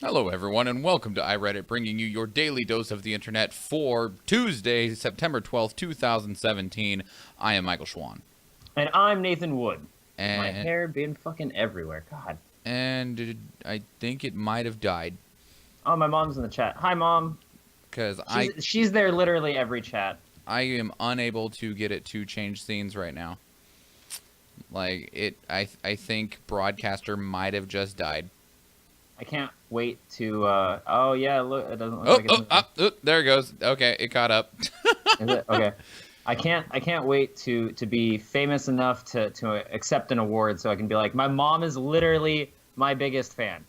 Hello, everyone, and welcome to iReadit, bringing you your daily dose of the internet for Tuesday, September 12th, 2017. I am Michael Schwahn. And I'm Nathan Wood. And, My hair been fucking everywhere. God. I think it might have died. Oh, my mom's in the chat. Hi, Mom. Because she's there literally every chat. I am unable to get it to change scenes right now. I think Broadcaster might have just died. I can't wait to, oh yeah, look, it doesn't look like it's... There it goes. Okay, it caught up. Is it? Okay. I can't wait to be famous enough to accept an award so I can be like, my mom is literally my biggest fan.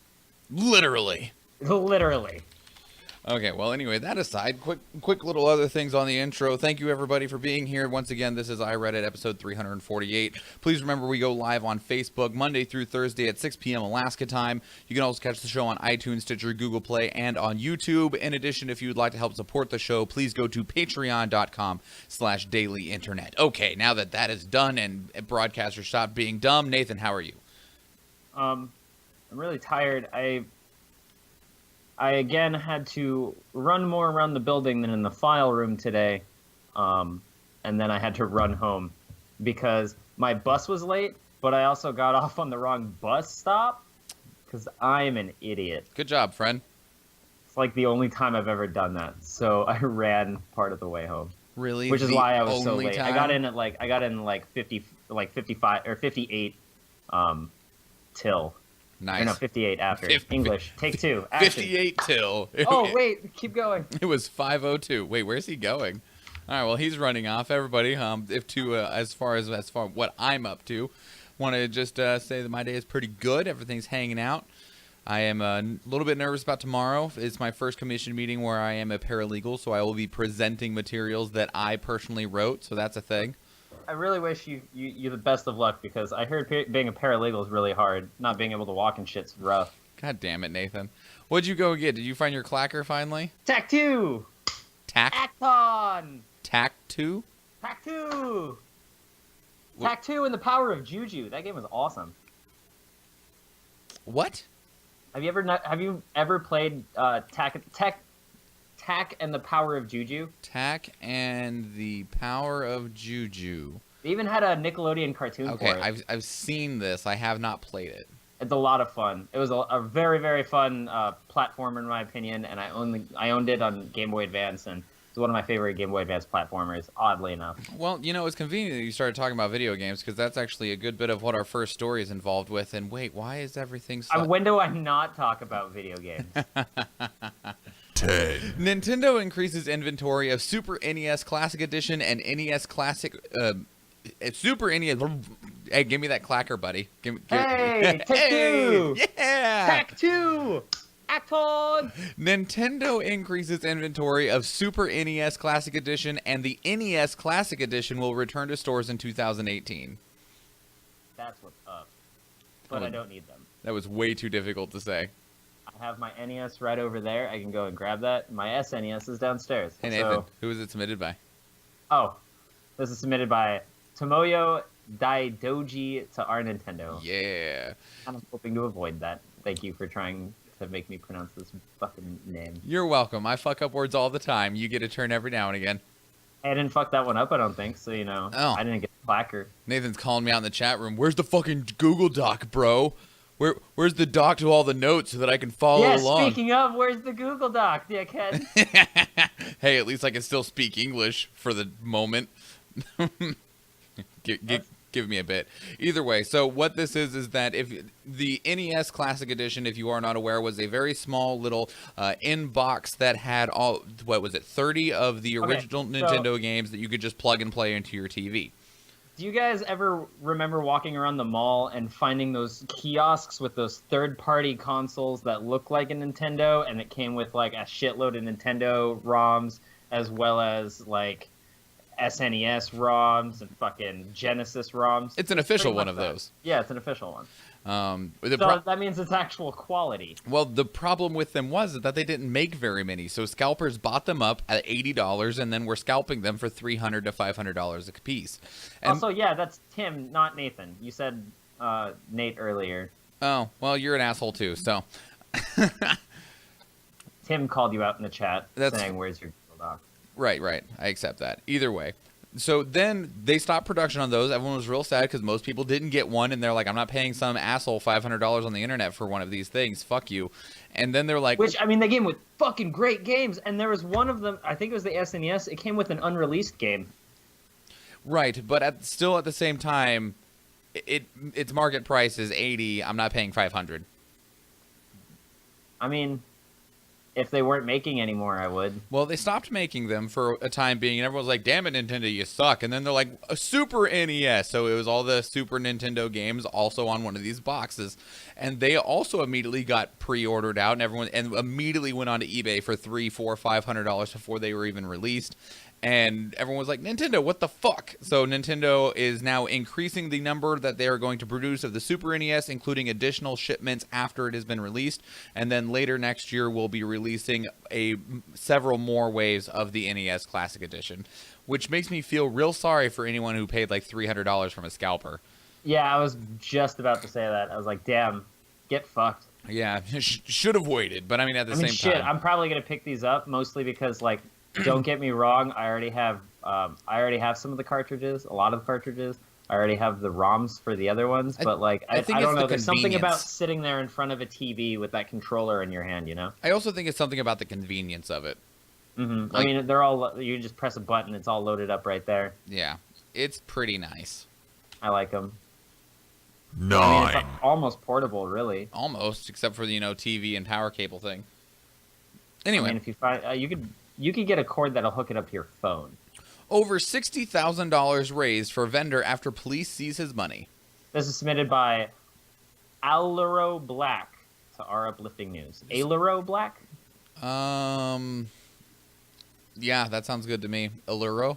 Literally. Literally. Okay, well, anyway, that aside, quick little other things on the intro. Thank you, everybody, for being here. Once again, this is iReadit, episode 348. Please remember we go live on Facebook Monday through Thursday at 6 p.m. Alaska time. You can also catch the show on iTunes, Stitcher, Google Play, and on YouTube. In addition, if you would like to help support the show, please go to patreon.com/dailyinternet. Okay, now that that is done and broadcasters stopped being dumb, Nathan, how are you? I'm really tired. I again had to run more around the building than in the file room today, and then I had to run home because my bus was late, but I also got off on the wrong bus stop because I'm an idiot. Good job, friend. It's like the only time I've ever done that, so I ran part of the way home. Really? Which is why I was so late. Time? I got in at 55 or 58 till. Nice. Or no, 58 after. English. Take two. Action. 58 till. Oh, wait. Keep going. It was 5:02. Wait, where's he going? All right, well, he's running off. Everybody, as far as what I'm up to, want to just say that my day is pretty good. Everything's hanging out. I am a little bit nervous about tomorrow. It's my first commission meeting where I am a paralegal, so I will be presenting materials that I personally wrote, so that's a thing. I really wish you the best of luck because I heard being a paralegal is really hard. Not being able to walk and shit's rough. God damn it, Nathan. What'd you go get? Did you find your clacker finally? Tac 2! Acton! Tac 2? Tac 2! Tac 2 and the Power of Juju. That game was awesome. What? Have you ever played Tac and the Power of Juju? Tac and the Power of Juju. They even had a Nickelodeon cartoon for it. Okay, I've seen this. I have not played it. It's a lot of fun. It was a very, very fun platformer in my opinion, and I owned it on Game Boy Advance, and it's one of my favorite Game Boy Advance platformers, oddly enough. Well, you know, it's convenient that you started talking about video games, because that's actually a good bit of what our first story is involved with, and wait, why is everything so... When do I not talk about video games? 10. Nintendo increases inventory of Super NES Classic Edition and NES Classic... Super NES... Hey, give me that clacker, buddy. Hey, Take Two! Yeah! Tac 2! Acton! Nintendo increases inventory of Super NES Classic Edition, and the NES Classic Edition will return to stores in 2018. That's what's up. But I don't need them. That was way too difficult to say. I have my NES right over there. I can go and grab that. My SNES is downstairs. Hey, Nathan, who is it submitted by? Oh, this is submitted by Tomoyo Daidoji to our Nintendo. Yeah. I'm hoping to avoid that. Thank you for trying to make me pronounce this fucking name. You're welcome. I fuck up words all the time. You get a turn every now and again. I didn't fuck that one up, I don't think, so, you know, I didn't get the placker. Nathan's calling me out in the chat room. Where's the fucking Google Doc, bro? Where's the doc to all the notes so that I can follow along? Speaking of, where's the Google Doc, dickhead? Hey, at least I can still speak English for the moment. Give me a bit. Either way, so what this is that if the NES Classic Edition, if you are not aware, was a very small little inbox that had 30 of the original Nintendo games that you could just plug and play into your TV. Do you guys ever remember walking around the mall and finding those kiosks with those third-party consoles that look like a Nintendo, and it came with like a shitload of Nintendo ROMs as well as like SNES ROMs and fucking Genesis ROMs? It's an official one of those. Yeah, it's an official one. So that means it's actual quality. Well, the problem with them was that they didn't make very many, so scalpers bought them up at $80 and then were scalping them for $300 to $500 a piece. And also, yeah, that's Tim, not Nathan. You said Nate earlier. Oh, well, you're an asshole too, so... Tim called you out in the chat That's saying, "Where's your Google Doc?" right. I accept that. Either way. So then they stopped production on those. Everyone was real sad because most people didn't get one, and they're like, "I'm not paying some asshole $500 on the internet for one of these things. Fuck you." And then they're like, Which, I mean, they came with fucking great games, and there was one of them. I think it was the SNES. It came with an unreleased game. right, but still at the same time, its market price is $80. I'm not paying $500. I mean, if they weren't making anymore, I would. Well, they stopped making them for a time being, and everyone's like, "Damn it, Nintendo, you suck." And then they're like, "A Super NES." So it was all the Super Nintendo games also on one of these boxes, and they also immediately got pre-ordered out, and everyone immediately went onto eBay for $300, $400, $500 before they were even released. And everyone was like, "Nintendo, what the fuck?" So Nintendo is now increasing the number that they are going to produce of the Super NES, including additional shipments after it has been released. And then later next year, we'll be releasing several more waves of the NES Classic Edition, which makes me feel real sorry for anyone who paid like $300 from a scalper. Yeah, I was just about to say that. I was like, damn, get fucked. Yeah, should have waited. But I mean, at the same time. I'm probably going to pick these up mostly because, like, don't get me wrong, I already have some of the cartridges, a lot of the cartridges. I already have the ROMs for the other ones, but like I don't know. There's something about sitting there in front of a TV with that controller in your hand, you know. I also think it's something about the convenience of it. Mm-hmm. Like, I mean, they're all you just press a button, it's all loaded up right there. Yeah, it's pretty nice. I like them. 9. I mean, it's almost portable, really. Almost, except for the TV and power cable thing. Anyway, I mean, if you find you could get a cord that'll hook it up to your phone. Over $60,000 raised for vendor after police seize his money. This is submitted by Aluro Black to our uplifting news. Aluro Black? Yeah, that sounds good to me. Alluro?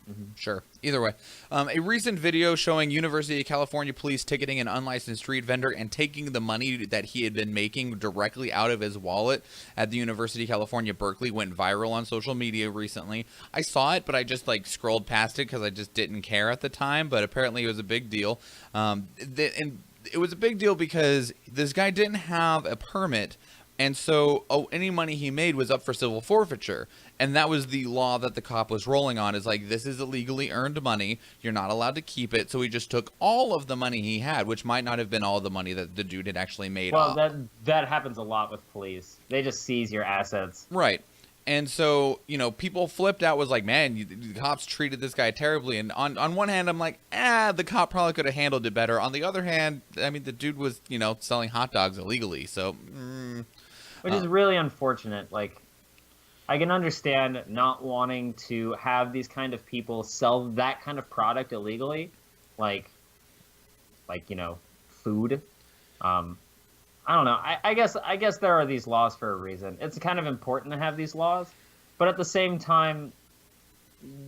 Mm-hmm. Sure. Either way. A recent video showing University of California police ticketing an unlicensed street vendor and taking the money that he had been making directly out of his wallet at the University of California, Berkeley went viral on social media recently. I saw it, but I just scrolled past it because I just didn't care at the time, but apparently it was a big deal. And it was a big deal because this guy didn't have a permit, and so any money he made was up for civil forfeiture. And that was the law that the cop was rolling on, is like, this is illegally earned money. You're not allowed to keep it. So he just took all of the money he had, which might not have been all the money that the dude had actually made off. Well, that happens a lot with police. They just seize your assets. Right. And so, people flipped out, was like, man, the cops treated this guy terribly. And on one hand, I'm like, the cop probably could have handled it better. On the other hand, I mean, the dude was, selling hot dogs illegally. So, which is really unfortunate. Like, I can understand not wanting to have these kind of people sell that kind of product illegally, like food. I don't know. I guess there are these laws for a reason. It's kind of important to have these laws, but at the same time,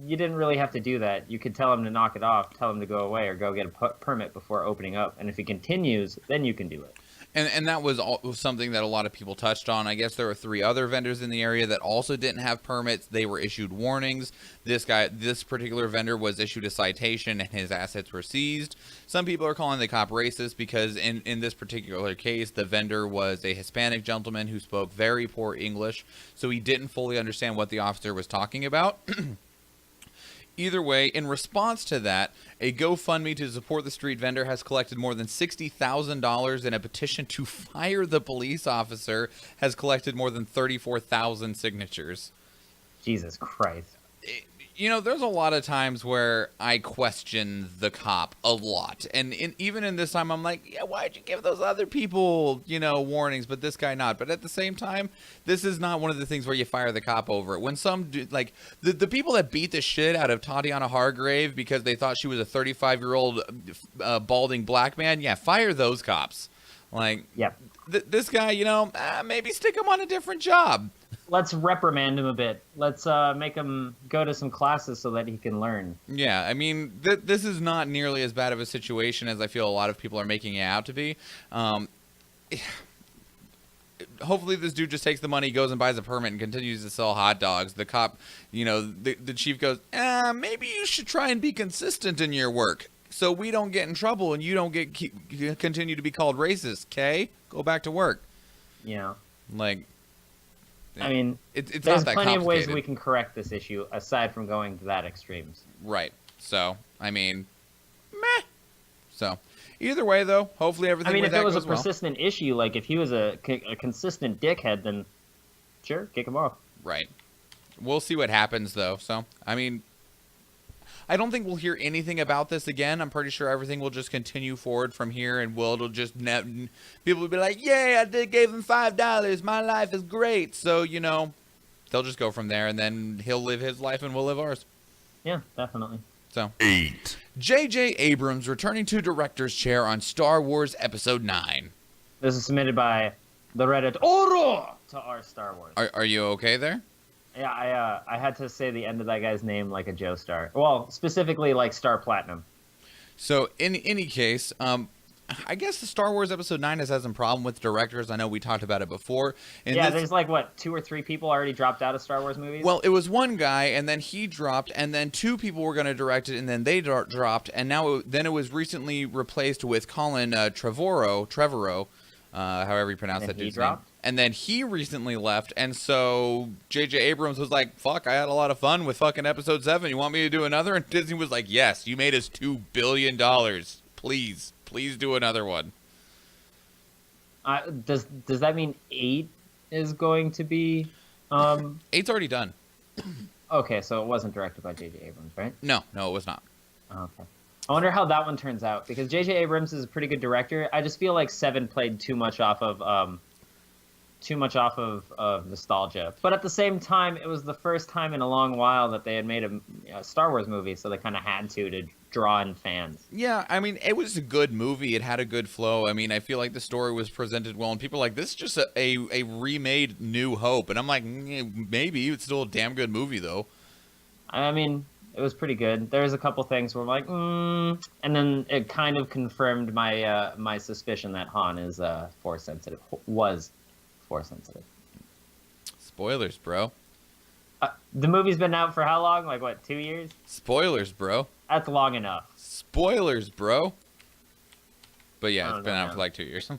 you didn't really have to do that. You could tell him to knock it off, tell him to go away, or go get a permit before opening up. And if he continues, then you can do it. And that was something that a lot of people touched on. I guess there were 3 other vendors in the area that also didn't have permits. They were issued warnings. This particular vendor was issued a citation and his assets were seized. Some people are calling the cop racist because in this particular case, the vendor was a Hispanic gentleman who spoke very poor English, so he didn't fully understand what the officer was talking about. Either way, in response to that, a GoFundMe to support the street vendor has collected more than $60,000, and a petition to fire the police officer has collected more than 34,000 signatures. Jesus Christ. There's a lot of times where I question the cop a lot. And even in this time, I'm like, yeah, why'd you give those other people, warnings, but this guy not? But at the same time, this is not one of the things where you fire the cop over it. When the people that beat the shit out of Tatiana Hargrave because they thought she was a 35-year-old balding black man, yeah, fire those cops. Yep. This guy, maybe stick him on a different job. Let's reprimand him a bit. Let's make him go to some classes so that he can learn. Yeah, I mean, this is not nearly as bad of a situation as I feel a lot of people are making it out to be. Hopefully this dude just takes the money, goes and buys a permit, and continues to sell hot dogs. The cop, the chief goes, maybe you should try and be consistent in your work so we don't get in trouble and you don't continue to be called racist, okay? Go back to work. Yeah. I mean, it's there's not that plenty of ways complicated. we can correct this issue aside from going to that extremes. Right. So, I mean, meh. So, either way, though, hopefully everything I mean, with if that it was a goes well. persistent issue, like if he was a consistent dickhead, then sure, kick him off. Right. We'll see what happens, though. So, I mean, I don't think we'll hear anything about this again. I'm pretty sure everything will just continue forward from here, and it'll just people will be like, "Yeah, I gave him $5. My life is great." So, they'll just go from there, and then he'll live his life, and we'll live ours. Yeah, definitely. So, 8, J.J. Abrams returning to director's chair on Star Wars Episode 9. This is submitted by the Reddit Oro to our Star Wars. Are you okay there? Yeah, I had to say the end of that guy's name like a Joe Star. Well, specifically like Star Platinum. So, in any case, I guess the Star Wars Episode 9 has had some problem with directors. I know we talked about it before. There's like, what, 2 or 3 people already dropped out of Star Wars movies? Well, it was one guy, and then he dropped, and then 2 people were going to direct it, and then they dropped, and then it was recently replaced with Colin Trevorrow, however you pronounce that dude's name. And then he recently left, and so J.J. Abrams was like, fuck, I had a lot of fun with fucking Episode 7. You want me to do another? And Disney was like, yes, you made us $2 billion. Please do another one. Does that mean 8 is going to be... 8's already done. Okay, so it wasn't directed by J.J. Abrams, right? No, it was not. Okay. I wonder how that one turns out, because J.J. Abrams is a pretty good director. I just feel like 7 played too much off of nostalgia. But at the same time, it was the first time in a long while that they had made a Star Wars movie, so they kind of had to draw in fans. Yeah, I mean, it was a good movie. It had a good flow. I mean, I feel like the story was presented well, and people are like, this is just a remade New Hope. And I'm like, maybe. It's still a damn good movie, though. I mean, it was pretty good. There's a couple things where I'm like, and then it kind of confirmed my my suspicion that Han is Force sensitive. Was Force sensitive. Spoilers, bro. The movie's been out for how long? Like, what, 2 years? Spoilers, bro. That's long enough. Spoilers, bro. But yeah, I it's don't been know, out man. for like 2 years.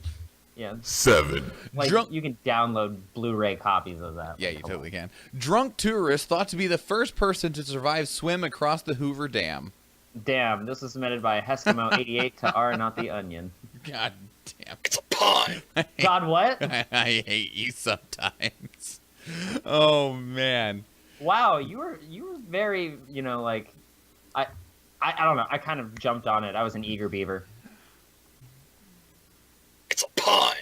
Yeah. 7, Like, Drunk- you can download Blu-ray copies of that. Yeah, Like, you come totally on. can. Drunk tourist thought to be the first person to survive swim across the Hoover Dam. Damn, this was submitted by Heskimo88 to R, not the Onion. God damn. it's a pun. God, what? I hate you sometimes. Oh, man. Wow, you were very, like, I don't know. I kind of jumped on it. I was an eager beaver. It's a pun.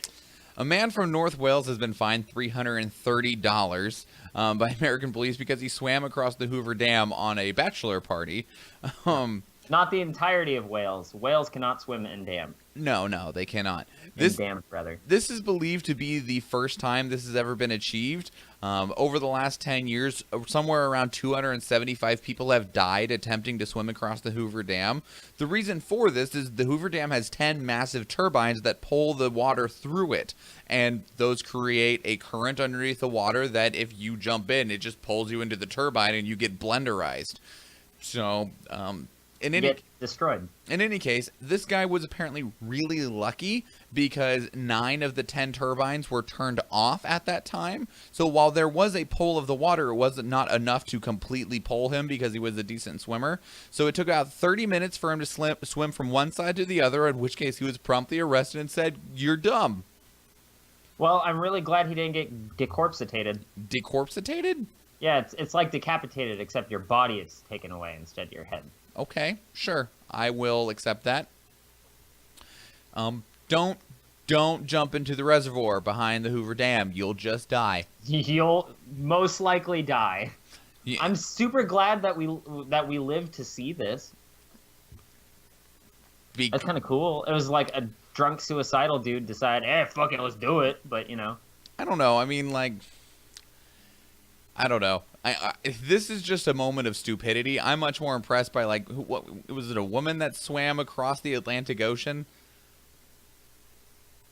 A man from North Wales has been fined $330 by American police because he swam across the Hoover Dam on a bachelor party. Not the entirety of Wales. Whales cannot swim in dam. No, they cannot. In dams, rather. This is believed to be the first time this has ever been achieved. Over the last 10 years, somewhere around 275 people have died attempting to swim across the Hoover Dam. The reason for this is the Hoover Dam has 10 massive turbines that pull the water through it. And those create a current underneath the water that if you jump in, it just pulls you into the turbine and you get blenderized. So, Get destroyed. in any case, this guy was apparently really lucky because 9 of the 10 turbines were turned off at that time. So while there was a pull of the water, it wasn't not enough to completely pull him because he was a decent swimmer. So it took about 30 minutes for him to swim from one side to the other, in which case he was promptly arrested and said, "You're dumb." Well, I'm really glad he didn't get decorpsitated. Decorpsitated? Yeah, it's like decapitated, except your body is taken away instead of your head. Okay, sure. I will accept that. Don't jump into the reservoir behind the Hoover Dam. You'll just die. You'll most likely die. Yeah. I'm super glad that we lived to see this. That's kind of cool. It was like a drunk suicidal dude decided, fuck it, let's do it. But I don't know. I mean, like, I don't know. If this is just a moment of stupidity, I'm much more impressed by, like, what was it, a woman that swam across the Atlantic Ocean?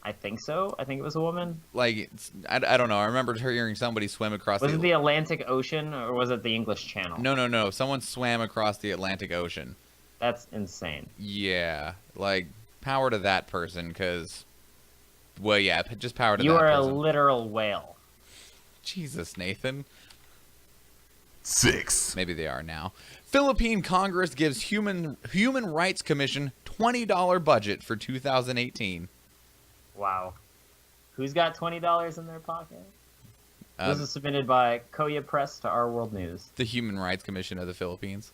I think so. I think it was a woman. Like, I don't know. I remember hearing somebody swim across Was it the Atlantic Ocean or was it the English Channel? No. Someone swam across the Atlantic Ocean. That's insane. Yeah. Like, power to that person, because, well, yeah, just power to You that are person. a literal whale. Jesus, Nathan. 6, Maybe they are now. Philippine Congress gives Human Rights Commission $20 budget for 2018. Wow. Who's got $20 in their pocket? This Uh, is submitted by Koya Press to Our World News. the Human Rights Commission of the Philippines.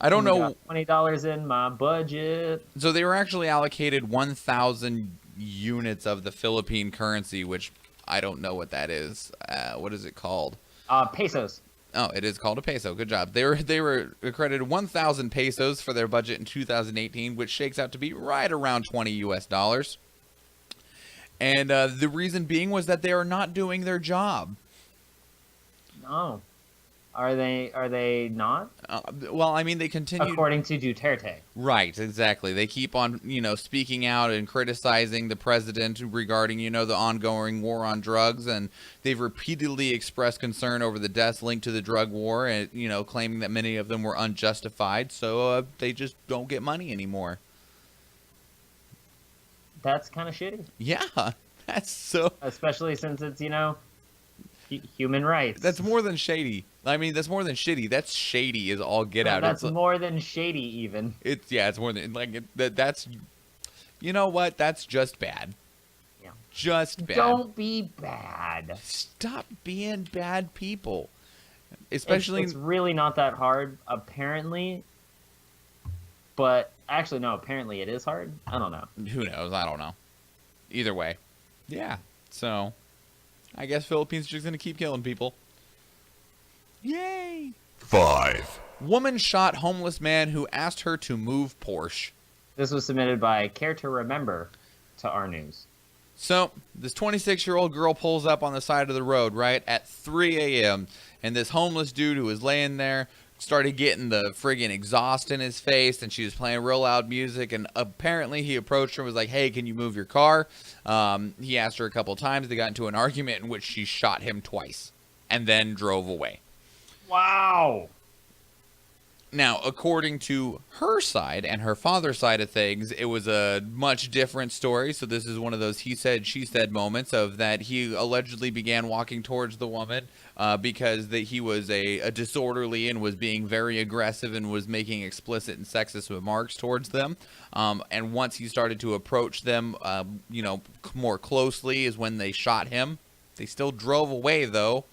I don't know. Got $20 in my budget. So they were actually allocated 1,000 units of the Philippine currency, which I don't know what that is. What is it called? Pesos. Oh, it is called a peso. Good job. They were accredited 1,000 pesos for their budget in 2018, which shakes out to be right around 20 US dollars. And the reason being was that they are not doing their job. No. Are they not? Well, I mean, they continue. According to Duterte. Right, exactly. They keep on, speaking out and criticizing the president regarding, the ongoing war on drugs, and they've repeatedly expressed concern over the deaths linked to the drug war, and claiming that many of them were unjustified. So they just don't get money anymore. That's kind of shitty. Yeah, that's so. Especially since it's, human rights. That's more than shady. I mean, that's more than shitty. That's shady is all get out. That's more than shady, even. It's more than that's. You know what? That's just bad. Yeah. Just bad. Don't be bad. Stop being bad people. Especially It's really not that hard, apparently. But actually, no. Apparently, it is hard. I don't know. Who knows? I don't know. Either way, yeah. So, I guess Philippines are just gonna keep killing people. Yay! 5, Woman shot homeless man who asked her to move Porsche. This was submitted by Care to Remember to Our News. So, this 26-year-old girl pulls up on the side of the road, right, at 3 a.m., and this homeless dude who was laying there started getting the friggin' exhaust in his face, and she was playing real loud music, and apparently he approached her and was like, hey, can you move your car? He asked her a couple times. They got into an argument in which she shot him twice and then drove away. Wow! Now, according to her side and her father's side of things, it was a much different story. So this is one of those he said, she said moments of that he allegedly began walking towards the woman because that he was a disorderly and was being very aggressive and was making explicit and sexist remarks towards them. And once he started to approach them, more closely is when they shot him. They still drove away, though.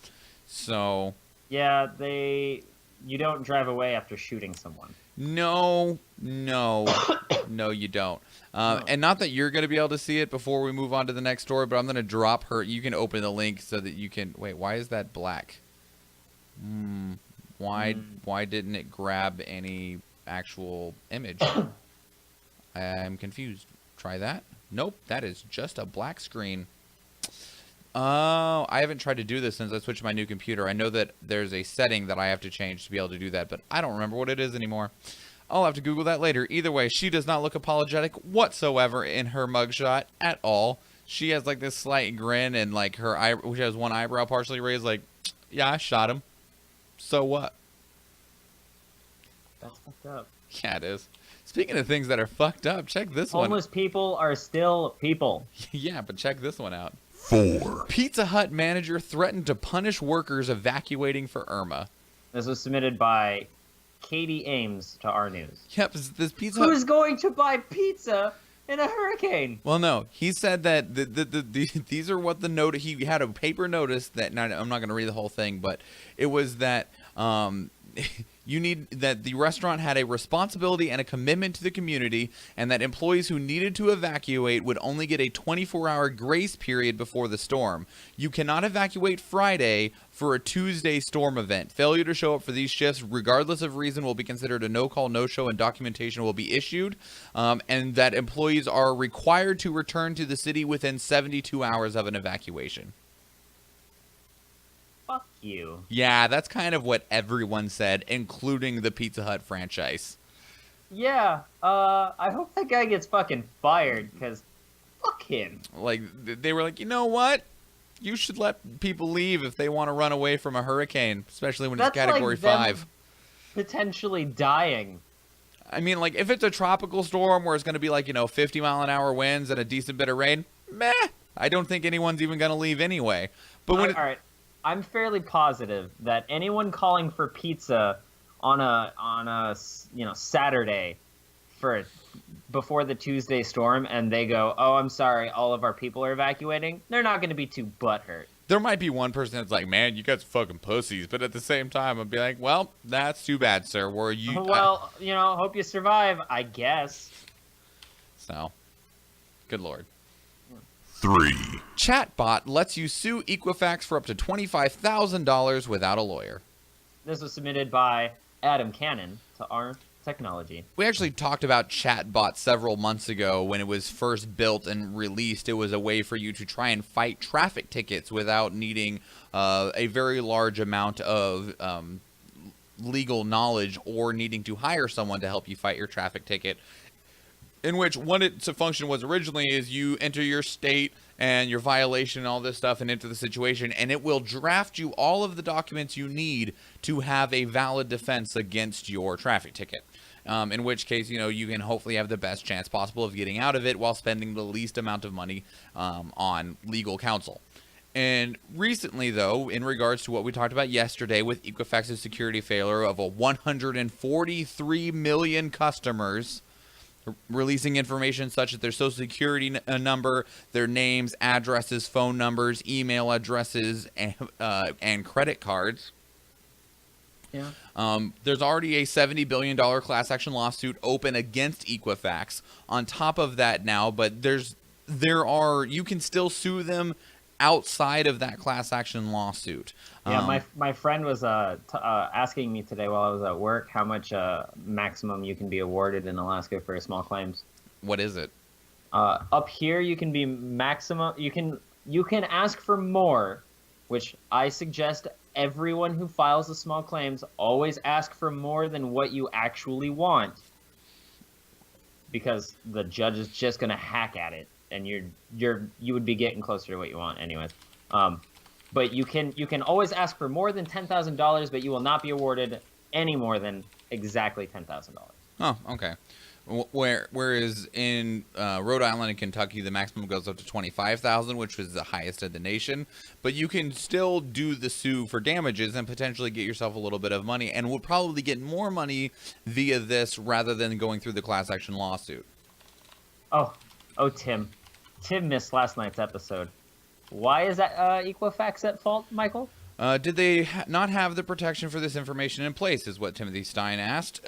So... Yeah, you don't drive away after shooting someone. No, you don't. And not that you're going to be able to see it before we move on to the next story, but I'm going to drop her. You can open the link so that you can... Wait, why is that black? Why didn't it grab any actual image? I'm confused. Try that. Nope, that is just a black screen. Oh, I haven't tried to do this since I switched to my new computer. I know that there's a setting that I have to change to be able to do that, but I don't remember what it is anymore. I'll have to Google that later. Either way, she does not look apologetic whatsoever in her mugshot at all. She has like this slight grin and like her eye, which has one eyebrow partially raised, like, yeah, I shot him. So what? That's fucked up. Yeah, it is. Speaking of things that are fucked up, check this one. Homeless people are still people. Yeah, but check this one out. 4, Pizza Hut manager threatened to punish workers evacuating for Irma. This was submitted by Katie Ames to Our News. Yep, this Pizza Hut... Who's going to buy pizza in a hurricane? Well, no, he said that these are what the note... He had a paper notice that... Now, I'm not going to read the whole thing, but it was that... that the restaurant had a responsibility and a commitment to the community, and that employees who needed to evacuate would only get a 24-hour grace period before the storm. You cannot evacuate Friday for a Tuesday storm event. Failure to show up for these shifts, regardless of reason, will be considered a no-call, no-show, and documentation will be issued, and that employees are required to return to the city within 72 hours of an evacuation. Fuck you. Yeah, that's kind of what everyone said, including the Pizza Hut franchise. Yeah, I hope that guy gets fucking fired, because fuck him. Like, they were like, you know what? You should let people leave if they want to run away from a hurricane, especially when it's Category 5. Potentially dying. I mean, like, if it's a tropical storm where it's going to be like, 50-mile-an-hour winds and a decent bit of rain, meh, I don't think anyone's even going to leave anyway. But when All right. I'm fairly positive that anyone calling for pizza on a Saturday for before the Tuesday storm, and they go, "Oh, I'm sorry, all of our people are evacuating," they're not going to be too butthurt. There might be one person that's like, man, you guys are fucking pussies. But at the same time, I'd be like, well, that's too bad, sir. Were you? Well, hope you survive, I guess. So, good lord. 3. Chatbot lets you sue Equifax for up to $25,000 without a lawyer. This was submitted by Adam Cannon to our technology. We actually talked about Chatbot several months ago when it was first built and released. It was a way for you to try and fight traffic tickets without needing a very large amount of legal knowledge or needing to hire someone to help you fight your traffic ticket. In which what its function was originally is you enter your state and your violation and all this stuff and enter the situation, and it will draft you all of the documents you need to have a valid defense against your traffic ticket. In which case, you can hopefully have the best chance possible of getting out of it while spending the least amount of money on legal counsel. And recently, though, in regards to what we talked about yesterday with Equifax's security failure of a 143 million customers releasing information such as their social security number, their names, addresses, phone numbers, email addresses, and credit cards. Yeah. There's already a $70 billion class action lawsuit open against Equifax. On top of that now, but you can still sue them outside of that class action lawsuit. Yeah, my friend was asking me today while I was at work how much maximum you can be awarded in Alaska for small claims. What is it? Up here, you can be maximum. You can ask for more, which I suggest everyone who files a small claims always ask for more than what you actually want, because the judge is just gonna hack at it, and you would be getting closer to what you want anyways. But you can always ask for more than $10,000, but you will not be awarded any more than exactly $10,000. Oh, okay. Whereas in Rhode Island and Kentucky, the maximum goes up to $25,000, which was the highest in the nation. But you can still do the sue for damages and potentially get yourself a little bit of money, and will probably get more money via this rather than going through the class action lawsuit. Oh, Tim missed last night's episode. Why is that Equifax at fault, Michael? Did they not have the protection for this information in place, is what Timothy Stein asked.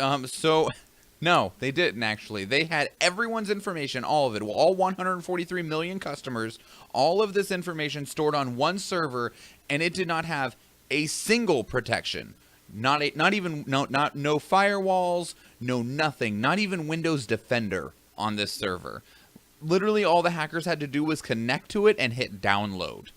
No, they didn't actually. They had everyone's information, all of it, all 143 million customers, all of this information stored on one server, and it did not have a single protection. No firewalls, no nothing, not even Windows Defender on this server. Literally all the hackers had to do was connect to it and hit download.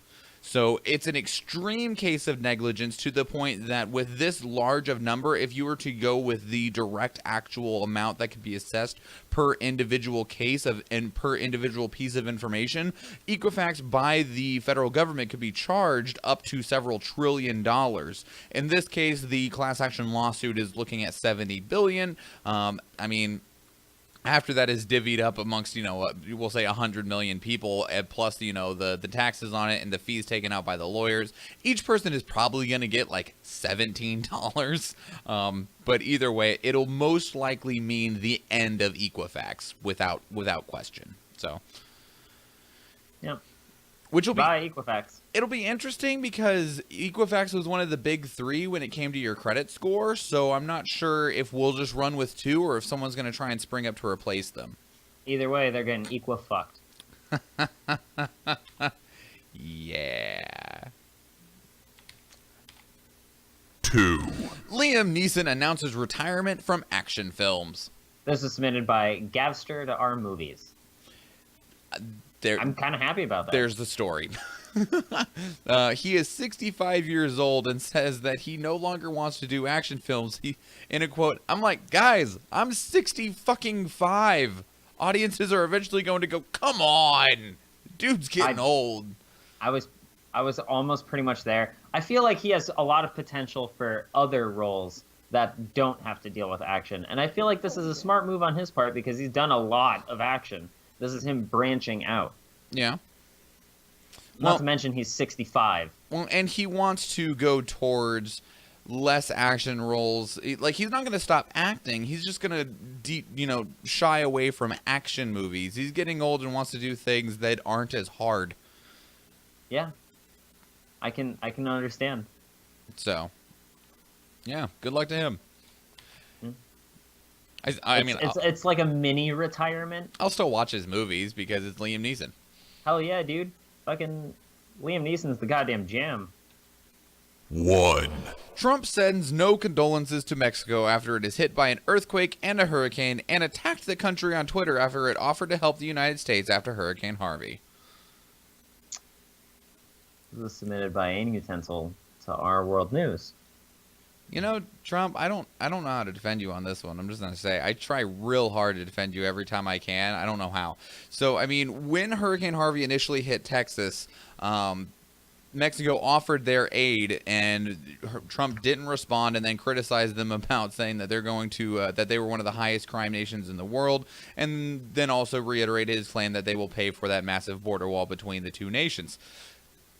So it's an extreme case of negligence to the point that with this large of number, if you were to go with the direct actual amount that could be assessed per individual case and per individual piece of information, Equifax by the federal government could be charged up to several $1 trillion. In this case, the class action lawsuit is looking at $70 billion. After that is divvied up amongst, we'll say 100 million people, and plus, the taxes on it and the fees taken out by the lawyers. Each person is probably going to get like $17. But either way, it'll most likely mean the end of Equifax without question. So, yeah. Which will Bye, Equifax. It'll be interesting because Equifax was one of the big three when it came to your credit score, so I'm not sure if we'll just run with two or if someone's going to try and spring up to replace them. Either way, they're getting Equifucked. Yeah. 2. Liam Neeson announces retirement from action films. This is submitted by Gavster to our movies. I'm kind of happy about that. There's the story. He is 65 years old and says that he no longer wants to do action films. In a quote, I'm like, guys, I'm 65. Audiences are eventually going to go, come on, dude's getting old. I was almost pretty much there. I feel like he has a lot of potential for other roles that don't have to deal with action. And I feel like this is a smart move on his part because he's done a lot of action. This is him branching out. Yeah. Not to mention he's 65. Well, and he wants to go towards less action roles. Like, he's not going to stop acting. He's just going to, shy away from action movies. He's getting old and wants to do things that aren't as hard. Yeah. I can understand. So, yeah, good luck to him. Hmm. It's like a mini retirement. I'll still watch his movies because it's Liam Neeson. Hell yeah, dude. Fucking Liam Neeson's the goddamn jam. 1. Trump sends no condolences to Mexico after it is hit by an earthquake and a hurricane, and attacked the country on Twitter after it offered to help the United States after Hurricane Harvey. This was submitted by Ain Utensil to Our World News. Trump, I don't know how to defend you on this one. I'm just going to say, I try real hard to defend you every time I can. I don't know how. So, when Hurricane Harvey initially hit Texas, Mexico offered their aid, and Trump didn't respond, and then criticized them about saying that they're going to that they were one of the highest crime nations in the world, and then also reiterated his claim that they will pay for that massive border wall between the two nations.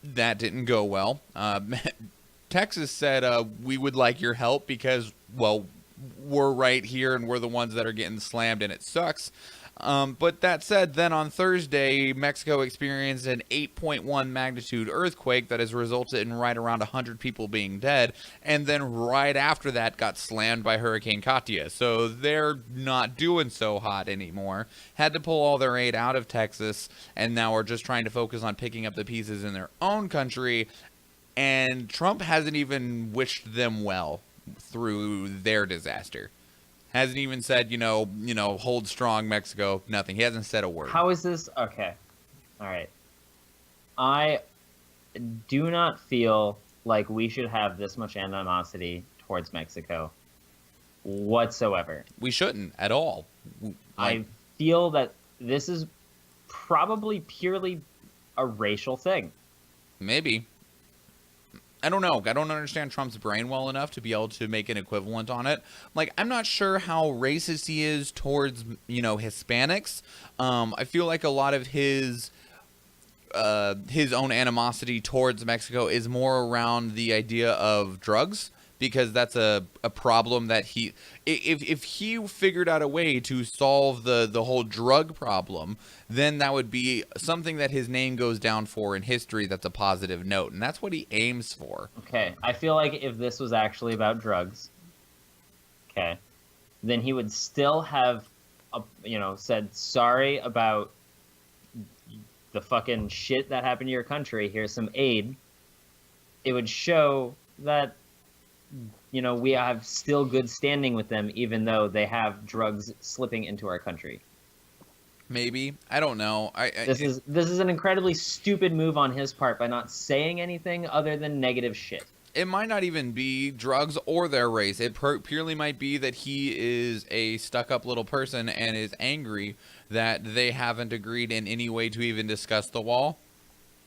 That didn't go well. Texas said, we would like your help because, well, we're right here and we're the ones that are getting slammed and it sucks. But that said, then on Thursday, Mexico experienced an 8.1 magnitude earthquake that has resulted in right around 100 people being dead. And then right after that got slammed by Hurricane Katia. So they're not doing so hot anymore. Had to pull all their aid out of Texas and now are just trying to focus on picking up the pieces in their own country. And Trump hasn't even wished them well through their disaster. Hasn't even said, hold strong, Mexico. Nothing. He hasn't said a word. How is this? Okay. All right. I do not feel like we should have this much animosity towards Mexico whatsoever. We shouldn't at all. I feel that this is probably purely a racial thing. Maybe. I don't know. I don't understand Trump's brain well enough to be able to make an equivalent on it. Like, I'm not sure how racist he is towards, Hispanics. I feel like a lot of his own animosity towards Mexico is more around the idea of drugs, because that's a problem that if he figured out a way to solve the whole drug problem, then that would be something that his name goes down for in history. That's a positive note, and that's what he aims for. Okay, I feel like if this was actually about drugs, okay, then he would still have, said sorry about the fucking shit that happened to your country. Here's some aid. It would show that we have still good standing with them, even though they have drugs slipping into our country. Maybe. I don't know. This is an incredibly stupid move on his part by not saying anything other than negative shit. It might not even be drugs or their race. It purely might be that he is a stuck-up little person and is angry that they haven't agreed in any way to even discuss the wall.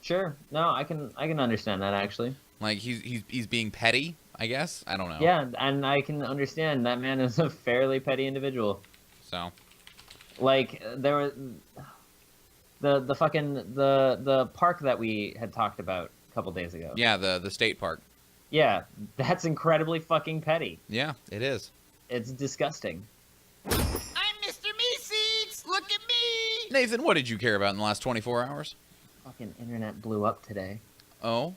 Sure. No, I can understand that, actually. Like, he's being petty, I guess. I don't know. Yeah, and I can understand that man is a fairly petty individual. So, like, there was the park that we had talked about a couple days ago. yeah, the state park. Yeah, that's incredibly fucking petty. Yeah, it is. It's disgusting. I'm Mr. Meeseeks! Look at me! Nathan, what did you care about in the last 24 hours? Fucking internet blew up today. Oh?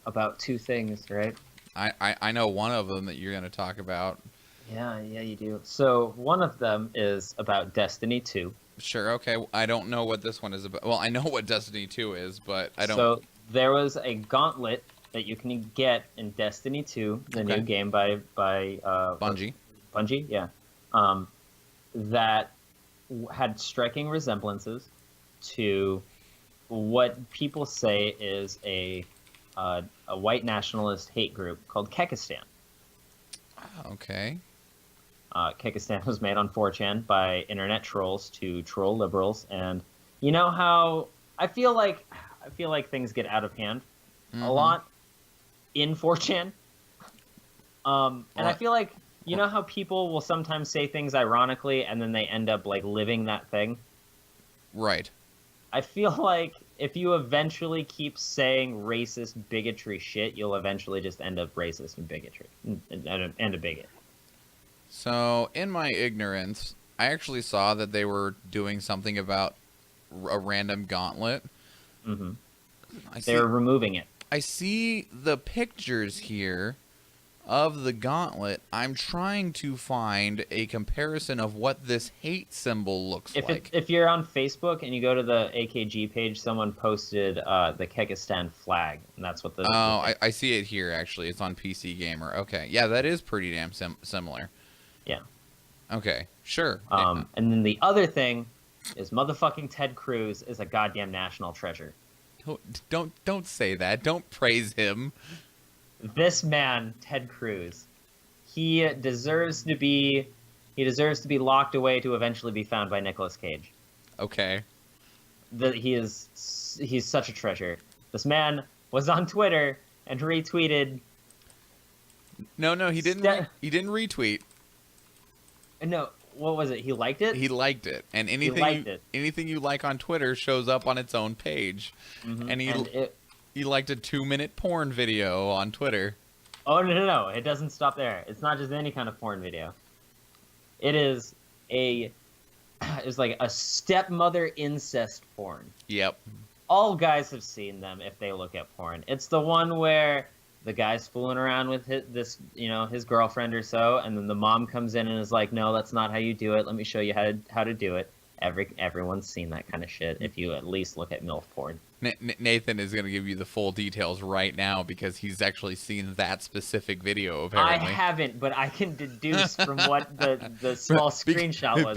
About two things, right? I know one of them that you're going to talk about. Yeah, you do. So one of them is about Destiny 2. Sure, okay. I don't know what this one is about. Well, I know what Destiny 2 is, but I don't... So there was a Gauntlet that you can get in Destiny 2, the new game by Bungie. Bungie, yeah. That had striking resemblances to what people say is a white nationalist hate group called Kekistan. Okay. Kekistan was made on 4chan by internet trolls to troll liberals, and you know how I feel like things get out of hand a lot in 4chan. And I feel like how people will sometimes say things ironically and then they end up like living that thing. Right. I feel like if you eventually keep saying racist bigotry shit, you'll eventually just end up racist and bigotry and a bigot. So, in my ignorance, I actually saw that they were doing something about a random gauntlet. Mm-hmm. I They're removing it. I see the pictures here of the gauntlet. I'm trying to find a comparison of what this hate symbol looks like. If you're on Facebook and you go to the AKG page, someone posted the Kyrgyzstan flag, and that's what the... I see it here, actually. It's on PC Gamer. Okay. Yeah, that is pretty damn similar. Yeah. Okay, sure. And then the other thing is motherfucking Ted Cruz is a goddamn national treasure. Don't say that. Don't praise him. This man, Ted Cruz, he deserves to be locked away to eventually be found by Nicolas Cage. Okay. He's such a treasure. This man was on Twitter and retweeted. No, he didn't. He didn't retweet. No, what was it? He liked it. He liked it, and anything you like on Twitter shows up on its own page. Mm-hmm. And he liked a 2-minute porn video on Twitter. Oh no! It doesn't stop there. It's not just any kind of porn video. It's like a stepmother incest porn. Yep. All guys have seen them if they look at porn. It's the one where the guy's fooling around with his girlfriend or so, and then the mom comes in and is like, "No, that's not how you do it. Let me show you how to do it." Everyone's seen that kind of shit if you at least look at MILF porn. Nathan is going to give you the full details right now because he's actually seen that specific video, apparently. I haven't, but I can deduce from what the small screenshot was.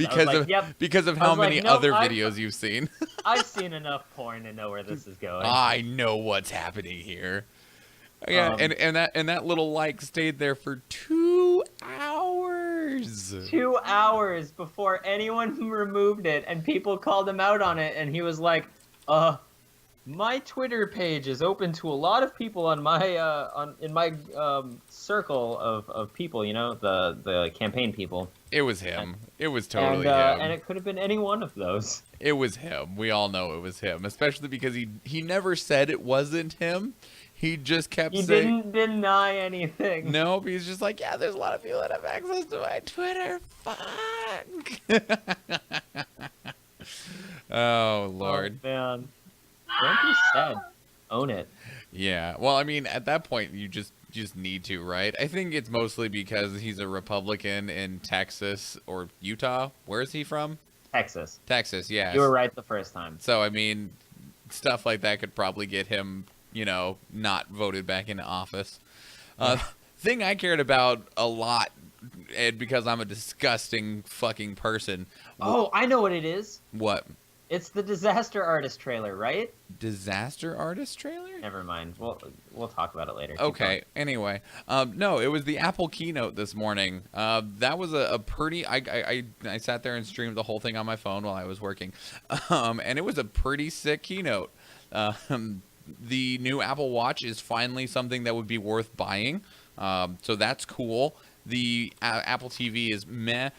Because of how many other videos you've seen. I've seen enough porn to know where this is going. I know what's happening here. Yeah, and that little like stayed there for 2 hours. 2 hours before anyone removed it, and people called him out on it, and he was like, my Twitter page is open to a lot of people on my in my circle of people, the campaign people. It was him. It was totally him. And it could have been any one of those. It was him. We all know it was him, especially because he never said it wasn't him. He just kept saying... He didn't deny anything. Nope, he's just like, yeah, there's a lot of people that have access to my Twitter. Fuck. Oh, Lord. Oh, man. Don't be sad. Own it. Yeah. Well, I mean, at that point, you just need to, right? I think it's mostly because he's a Republican in Texas or Utah. Where is he from? Texas. Texas, yeah. You were right the first time. So, I mean, stuff like that could probably get him... not voted back into office. Thing I cared about a lot, Ed, because I'm a disgusting fucking person. Oh, I know what it is. What? It's the Disaster Artist trailer, right? Disaster Artist trailer? Never mind. We'll talk about it later. Okay. Anyway, no, it was the Apple Keynote this morning. That was a pretty. I sat there and streamed the whole thing on my phone while I was working, and it was a pretty sick keynote. The new Apple Watch is finally something that would be worth buying. So that's cool. The Apple TV is meh.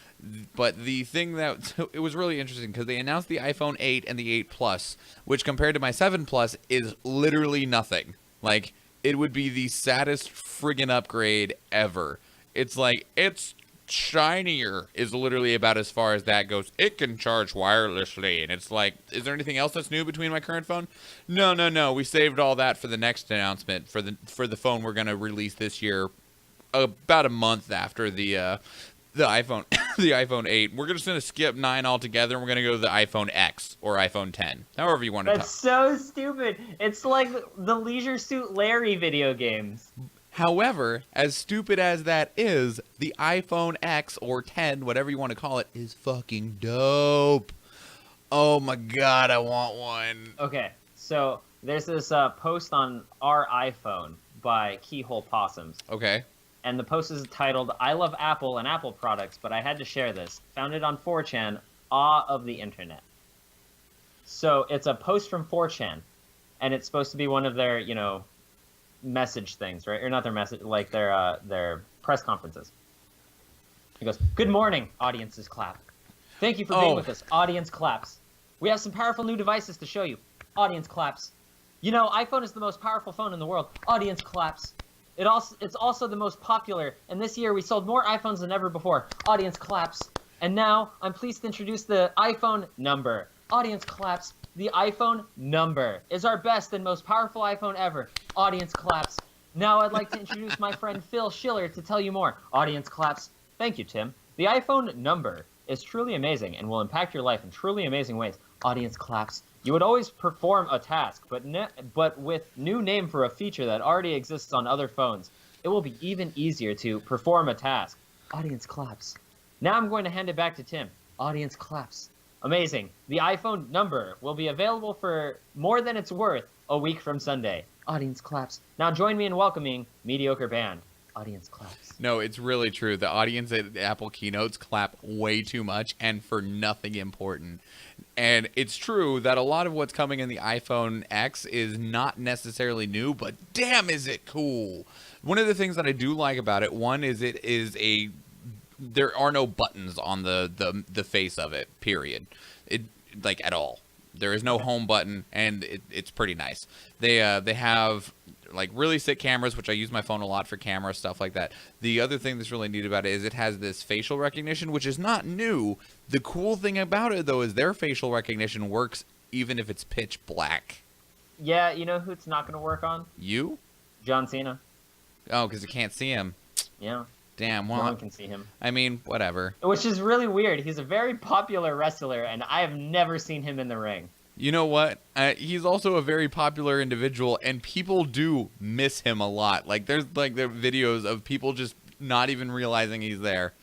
But the thing it was really interesting because they announced the iPhone 8 and the 8 Plus, which compared to my 7 Plus is literally nothing. Like, it would be the saddest friggin' upgrade ever. It's like, it's shinier is literally about as far as that goes. It can charge wirelessly, and it's like, is there anything else that's new between my current phone? No. We saved all that for the next announcement for the phone we're gonna release this year, about a month after the iPhone the iPhone 8. We're just gonna skip 9 altogether, and we're gonna go to the iPhone X or iPhone 10, however you want to. That's so stupid. It's like the Leisure Suit Larry video games. However, as stupid as that is, the iPhone X or 10, whatever you want to call it, is fucking dope. Oh my god, I want one. Okay, so there's this post on our iPhone by Keyhole Possums. Okay. And the post is titled, I love Apple and Apple products, but I had to share this. Found it on 4chan, awe of the internet. So it's a post from 4chan, and it's supposed to be one of their, message things, right? Or not their message, like their press conferences. He goes, good morning, audiences clap. Thank you for being with us. Audience claps. We have some powerful new devices to show you. Audience claps. You know, iPhone is the most powerful phone in the world. Audience claps. It's also the most popular, and this year we sold more iPhones than ever before. Audience claps. And now I'm pleased to introduce the iPhone number. Audience claps. The iPhone number is our best and most powerful iPhone ever. Audience claps. Now I'd like to introduce my friend Phil Schiller to tell you more. Audience claps. Thank you, Tim. The iPhone number is truly amazing and will impact your life in truly amazing ways. Audience claps. You would always perform a task, but with new name for a feature that already exists on other phones, it will be even easier to perform a task. Audience claps. Now I'm going to hand it back to Tim. Audience claps. Amazing. The iPhone number will be available for more than it's worth a week from Sunday. Audience claps. Now join me in welcoming Mediocre Band. Audience claps. No, it's really true. The audience at Apple keynotes clap way too much and for nothing important. And it's true that a lot of what's coming in the iPhone X is not necessarily new, but damn is it cool. One of the things that I do like about it, one is there are no buttons on the face of it, period. Like at all. There is no home button, and it's pretty nice. They have like really sick cameras, which I use my phone a lot for camera stuff like that. The other thing that's really neat about it is it has this facial recognition, which is not new. The cool thing about it though is their facial recognition works even if it's pitch black. Yeah, you know who it's not going to work on? You? John Cena. Oh, because you can't see him. Yeah. Damn, well, No one can see him. I mean, whatever. Which is really weird. He's a very popular wrestler, and I have never seen him in the ring. You know what? He's also a very popular individual, and people do miss him a lot. Like, there are videos of people just not even realizing he's there.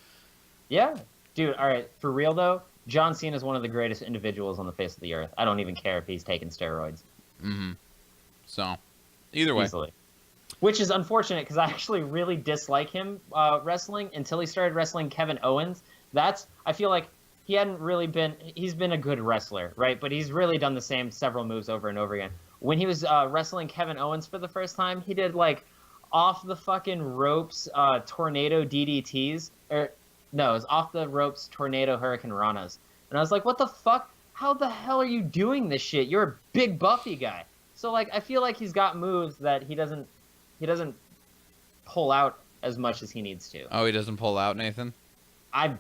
Yeah. Dude, all right. For real, though, John Cena is one of the greatest individuals on the face of the earth. I don't even care if he's taking steroids. Mm-hmm. So, either way. Easily. Which is unfortunate, because I actually really dislike him wrestling until he started wrestling Kevin Owens. I feel like he's been a good wrestler, right? But he's really done the same several moves over and over again. When he was wrestling Kevin Owens for the first time, he did like off the fucking ropes tornado DDTs. No, it was off the ropes tornado hurricane ranas. And I was like, what the fuck? How the hell are you doing this shit? You're a big buffy guy. So like, I feel like he's got moves that he doesn't pull out as much as he needs to. Oh, he doesn't pull out, Nathan? I'm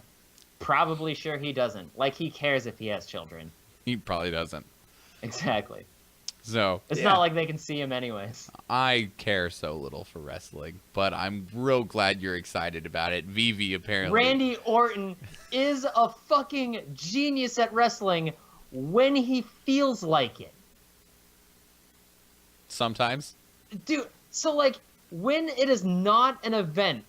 probably sure he doesn't. Like, he cares if he has children. He probably doesn't. Exactly. So it's not like they can see him anyways. I care so little for wrestling, but I'm real glad you're excited about it. Vivi, apparently. Randy Orton is a fucking genius at wrestling when he feels like it. Sometimes. Dude, so like, when it is not an event,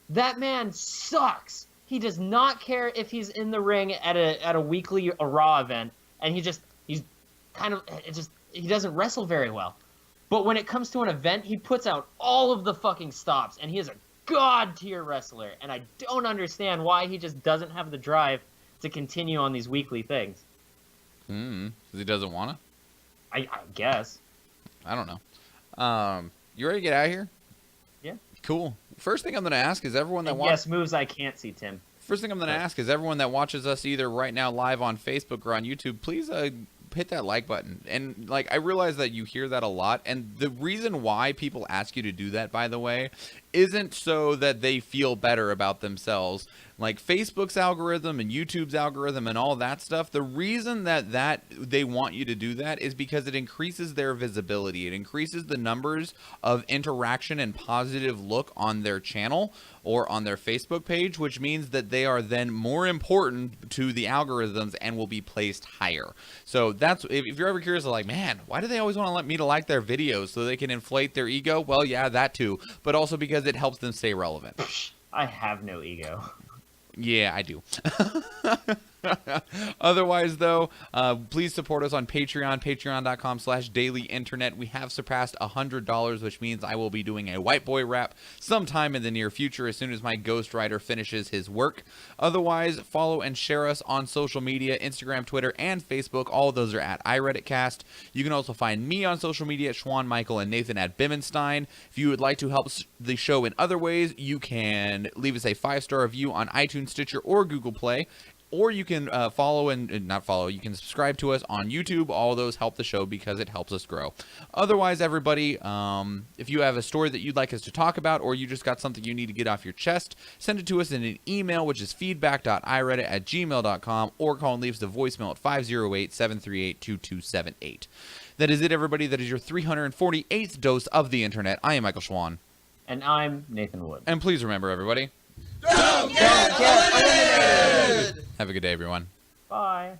that man sucks. He does not care if he's in the ring at a weekly Raw event, and he doesn't wrestle very well. But when it comes to an event, he puts out all of the fucking stops, and he is a god tier wrestler. And I don't understand why he just doesn't have the drive to continue on these weekly things. Because he doesn't want to? I guess. I don't know. You ready to get out of here? Yeah. Cool. First thing I'm going to ask is everyone that Yes, moves I can't see, Tim. First thing I'm going to ask is everyone that watches us either right now live on Facebook or on YouTube, please hit that like button. And like, I realize that you hear that a lot, and the reason why people ask you to do that, by the way, isn't so that they feel better about themselves. Like Facebook's algorithm and YouTube's algorithm and all that stuff, the reason that they want you to do that is because it increases their visibility. It increases the numbers of interaction and positive look on their channel or on their Facebook page, which means that they are then more important to the algorithms and will be placed higher. So that's, if you're ever curious, like, man, why do they always want to let me to like their videos so they can inflate their ego? Well, yeah, that too, but also because it helps them stay relevant. I have no ego. Yeah, I do. Otherwise, though, please support us on Patreon, patreon.com/dailyinternet. We have surpassed $100, which means I will be doing a White Boy rap sometime in the near future as soon as my ghostwriter finishes his work. Otherwise, follow and share us on social media, Instagram, Twitter, and Facebook. All of those are at iReaditCast. You can also find me on social media at Schwahn Michael and Nathan at Bimmenstein. If you would like to help the show in other ways, you can leave us a 5-star review on iTunes, Stitcher, or Google Play. or you can follow and not follow. You can subscribe to us on YouTube. All those help the show because it helps us grow. Otherwise, everybody, if you have a story that you'd like us to talk about, or you just got something you need to get off your chest, send it to us in an email, which is feedback.ireadit@gmail.com, or call and leave us a voicemail at 508-738-2278. That is it, everybody. That is your 348th dose of the internet. I am Michael Schwahn. And I'm Nathan Wood. And please remember, everybody, Don't get eliminated! have a good day, everyone. Bye.